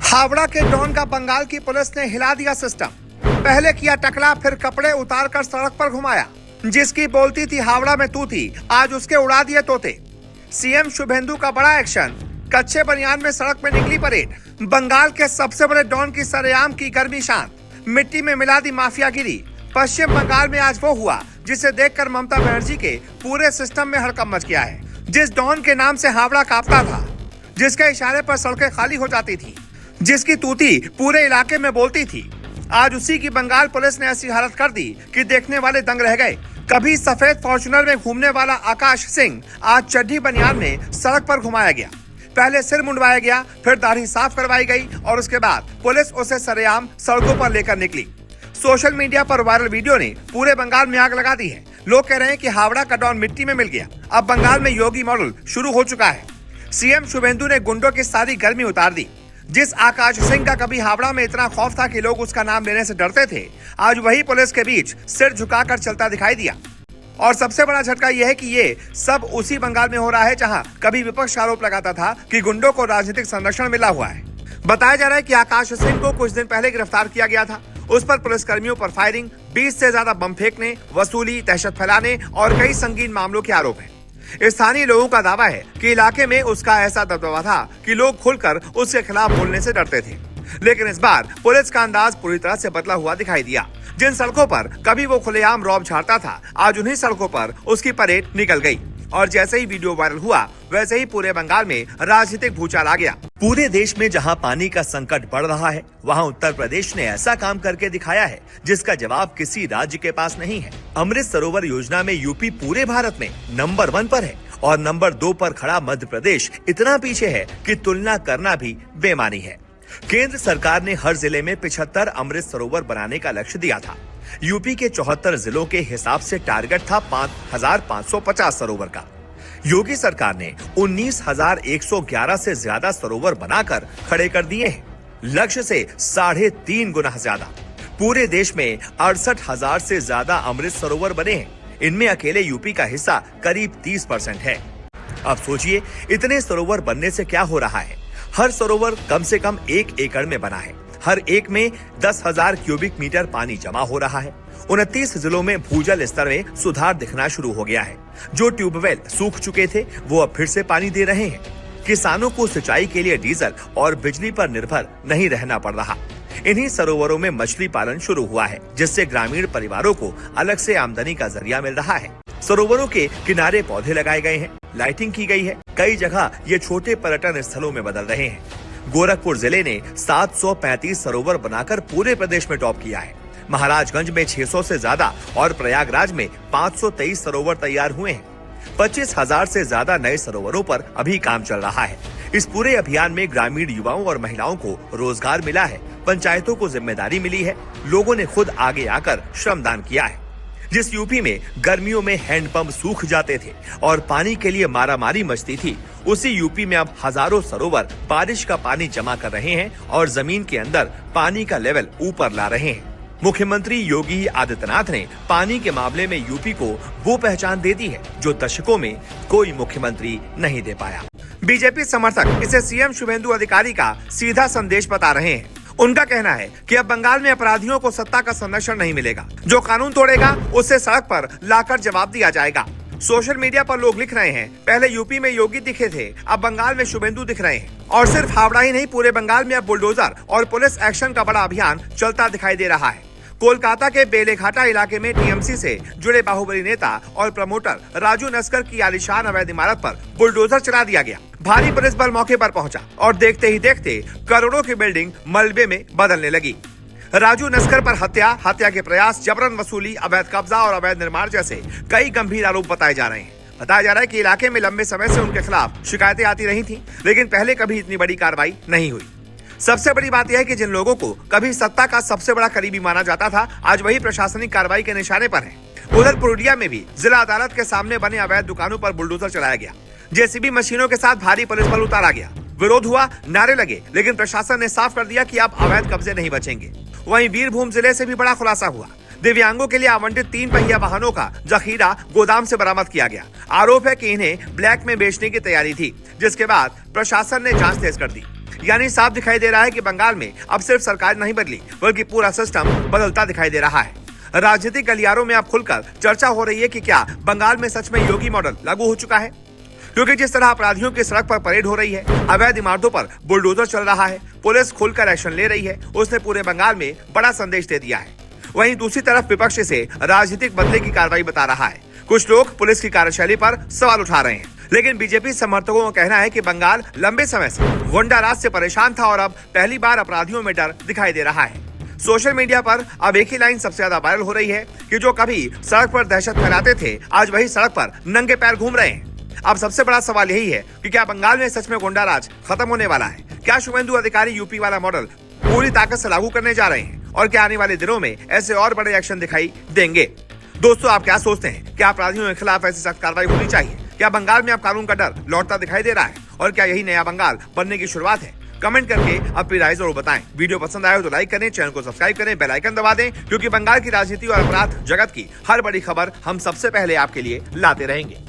हावड़ा के डॉन का बंगाल की पुलिस ने हिला दिया सिस्टम। पहले किया टकला, फिर कपड़े उतारकर सड़क पर घुमाया। जिसकी बोलती थी हावड़ा में तू थी, आज उसके उड़ा दिए तोते। सीएम शुभेंदु का बड़ा एक्शन, कच्चे बनियान में सड़क में निकली परेड। बंगाल के सबसे बड़े डॉन की सरेआम की गर्मी शांत, मिट्टी में मिला दी माफियागिरी। पश्चिम बंगाल में आज वो हुआ जिसे देखकर ममता बनर्जी के पूरे सिस्टम में हड़कंप मच गया है। जिस डॉन के नाम से हावड़ा कांपता था, जिसके इशारे पर सड़कें खाली हो जाती थी, जिसकी तूती पूरे इलाके में बोलती थी, आज उसी की बंगाल पुलिस ने ऐसी हालत कर दी कि देखने वाले दंग रह गए। कभी सफेद फॉर्च्यूनर में घूमने वाला आकाश सिंह आज चड्ढी बनियान में सड़क पर घुमाया गया। पहले सिर मुंडवाया गया, फिर दाढ़ी साफ करवाई गई और उसके बाद पुलिस उसे सरेआम सड़कों पर लेकर निकली। सोशल मीडिया पर वायरल वीडियो ने पूरे बंगाल में आग लगा दी है। लोग कह रहे हैं कि हावड़ा का डॉन मिट्टी में मिल गया। अब बंगाल में योगी मॉडल शुरू हो चुका है। सीएम शुभेंदु ने गुंडों की सारी गर्मी उतार दी। जिस आकाश सिंह का कभी हावड़ा में इतना खौफ था कि लोग उसका नाम लेने से डरते थे, आज वही पुलिस के बीच सिर झुकाकर चलता दिखाई दिया। और सबसे बड़ा झटका यह है कि ये सब उसी बंगाल में हो रहा है जहां कभी विपक्ष आरोप लगाता था कि गुंडों को राजनीतिक संरक्षण मिला हुआ है। बताया जा रहा है कि आकाश सिंह को कुछ दिन पहले गिरफ्तार किया गया था। उस पर पुलिसकर्मियों पर फायरिंग, 20 से ज्यादा बम फेंकने, वसूली, दहशत फैलाने और कई संगीन मामलों के आरोप है। स्थानीय लोगों का दावा है कि इलाके में उसका ऐसा दबदबा था कि लोग खुलकर उसके खिलाफ बोलने से डरते थे। लेकिन इस बार पुलिस का अंदाज पूरी तरह से बदला हुआ दिखाई दिया। जिन सड़कों पर कभी वो खुलेआम रौब झाड़ता था, आज उन्हीं सड़कों पर उसकी परेड निकल गई। और जैसे ही वीडियो वायरल हुआ, वैसे ही पूरे बंगाल में राजनीतिक भूचाल आ गया। पूरे देश में जहां पानी का संकट बढ़ रहा है, वहां उत्तर प्रदेश ने ऐसा काम करके दिखाया है जिसका जवाब किसी राज्य के पास नहीं है। अमृत सरोवर योजना में यूपी पूरे भारत में नंबर 1 पर है और नंबर 2 पर खड़ा मध्य प्रदेश इतना पीछे है कि तुलना करना भी बेमानी है। केंद्र सरकार ने हर जिले में 75 अमृत सरोवर बनाने का लक्ष्य दिया था। यूपी के 74 जिलों के हिसाब से टारगेट था 5,550 सरोवर का। योगी सरकार ने 19,111 से ज्यादा सरोवर बनाकर खड़े कर दिए हैं, लक्ष्य से 3.5 गुना ज्यादा। पूरे देश में 68,000 से ज्यादा अमृत सरोवर बने हैं। इनमें अकेले यूपी का हिस्सा करीब 30% है। अब सोचिए, इतने सरोवर बनने से क्या हो रहा है। हर सरोवर कम से कम 1 एकड़ में बना है। हर एक में 10,000 क्यूबिक मीटर पानी जमा हो रहा है। 29 जिलों में भूजल स्तर में सुधार दिखना शुरू हो गया है। जो ट्यूबवेल सूख चुके थे, वो अब फिर से पानी दे रहे हैं। किसानों को सिंचाई के लिए डीजल और बिजली पर निर्भर नहीं रहना पड़ रहा। इन्हीं सरोवरों में मछली पालन शुरू हुआ है, जिससे ग्रामीण परिवारों को अलग से आमदनी का जरिया मिल रहा है। सरोवरों के किनारे पौधे लगाए गए हैं, लाइटिंग की गई है। कई जगह ये छोटे पर्यटन स्थलों में बदल रहे हैं। गोरखपुर जिले ने 735 सरोवर बनाकर पूरे प्रदेश में टॉप किया है। महाराजगंज में 600 से ज्यादा और प्रयागराज में 523 सरोवर तैयार हुए हैं। 25,000 से ज्यादा नए सरोवरों पर अभी काम चल रहा है। इस पूरे अभियान में ग्रामीण युवाओं और महिलाओं को रोजगार मिला है। पंचायतों को जिम्मेदारी मिली है। लोगों ने खुद आगे आकर श्रमदान किया है। जिस यूपी में गर्मियों में हैंडपंप सूख जाते थे और पानी के लिए मारामारी मचती थी, उसी यूपी में अब हजारों सरोवर बारिश का पानी जमा कर रहे हैं और जमीन के अंदर पानी का लेवल ऊपर ला रहे हैं। मुख्यमंत्री योगी आदित्यनाथ ने पानी के मामले में यूपी को वो पहचान दे दी है जो दशकों में कोई मुख्यमंत्री नहीं दे पाया। बीजेपी समर्थक इसे सीएम शुभेंदु अधिकारी का सीधा संदेश बता रहे हैं। उनका कहना है कि अब बंगाल में अपराधियों को सत्ता का संरक्षण नहीं मिलेगा। जो कानून तोड़ेगा उसे सड़क पर लाकर जवाब दिया जाएगा। सोशल मीडिया पर लोग लिख रहे हैं, पहले यूपी में योगी दिखे थे, अब बंगाल में शुभेंदु दिख रहे हैं। और सिर्फ हावड़ा ही नहीं, पूरे बंगाल में अब बुलडोजर और पुलिस एक्शन का बड़ा अभियान चलता दिखाई दे रहा है। कोलकाता के बेलेघाटा इलाके में टीएमसी से जुड़े बाहुबली नेता और प्रमोटर राजू नस्कर की आलीशान अवैध इमारत पर बुलडोजर चला दिया गया। भारी पुलिस बल मौके पर पहुंचा और देखते ही देखते करोड़ों की बिल्डिंग मलबे में बदलने लगी। राजू नस्कर पर हत्या के प्रयास, जबरन वसूली, अवैध कब्जा और अवैध निर्माण जैसे कई गंभीर आरोप बताए जा रहे हैं। बताया जा रहा है कि इलाके में लंबे समय से उनके खिलाफ शिकायतें आती रही थी, लेकिन पहले कभी इतनी बड़ी कार्रवाई नहीं हुई। सबसे बड़ी बात यह है कि जिन लोगों को कभी सत्ता का सबसे बड़ा करीबी माना जाता था, आज वही प्रशासनिक कार्रवाई के निशाने पर हैं। उधर पुरुलिया में भी जिला अदालत के सामने बने अवैध दुकानों पर बुलडोजर चलाया गया। जेसीबी मशीनों के साथ भारी पुलिस बल उतारा गया। विरोध हुआ, नारे लगे, लेकिन प्रशासन ने साफ कर दिया कि अब अवैध कब्जे नहीं बचेंगे। वहीं वीरभूम जिले से भी बड़ा खुलासा हुआ। दिव्यांगों के लिए आवंटित 3 पहिया वाहनों का जखीरा गोदाम से बरामद किया गया। आरोप है कि इन्हें ब्लैक में बेचने की तैयारी थी, जिसके बाद प्रशासन ने जांच तेज कर दी। यानी साफ दिखाई दे रहा है कि बंगाल में अब सिर्फ सरकार नहीं बदली बल्कि पूरा सिस्टम बदलता दिखाई दे रहा है। राजनीतिक गलियारों में अब खुलकर चर्चा हो रही है कि क्या बंगाल में सच में योगी मॉडल लागू हो चुका है, क्योंकि जिस तरह अपराधियों की सड़क पर परेड हो रही है, अवैध इमारतों पर बुलडोजर चल रहा है, पुलिस खुलकर एक्शन ले रही है, उसने पूरे बंगाल में बड़ा संदेश दे दिया है। वहीं दूसरी तरफ विपक्ष इसे राजनीतिक बदले की कार्रवाई बता रहा है। कुछ लोग पुलिस की कार्यशैली पर सवाल उठा रहे हैं, लेकिन बीजेपी समर्थकों का कहना है कि बंगाल लंबे समय से गुंडा राज से परेशान था और अब पहली बार अपराधियों में डर दिखाई दे रहा है। सोशल मीडिया पर अब एक ही लाइन सबसे ज्यादा वायरल हो रही है कि जो कभी सड़क पर दहशत फैलाते थे आज वही सड़क पर नंगे पैर घूम रहे हैं। अब सबसे बड़ा सवाल यही है कि क्या बंगाल में सच में गुंडा राज खत्म होने वाला है? क्या शुभेंदु अधिकारी यूपी वाला मॉडल पूरी ताकत से लागू करने जा रहे हैं और क्या आने वाले दिनों में ऐसे और बड़े एक्शन दिखाई देंगे? दोस्तों, आप क्या सोचते हैं? क्या अपराधियों के खिलाफ ऐसी सख्त कार्रवाई होनी चाहिए? क्या बंगाल में अब कानून का डर लौटता दिखाई दे रहा है और क्या यही नया बंगाल बनने की शुरुआत है? कमेंट करके अपनी राय जरूर बताएं। वीडियो पसंद आए तो लाइक करें, चैनल को सब्सक्राइब करें, बेल आइकन दबा दें, क्योंकि बंगाल की राजनीति और अपराध जगत की हर बड़ी खबर हम सबसे पहले आपके लिए लाते रहेंगे।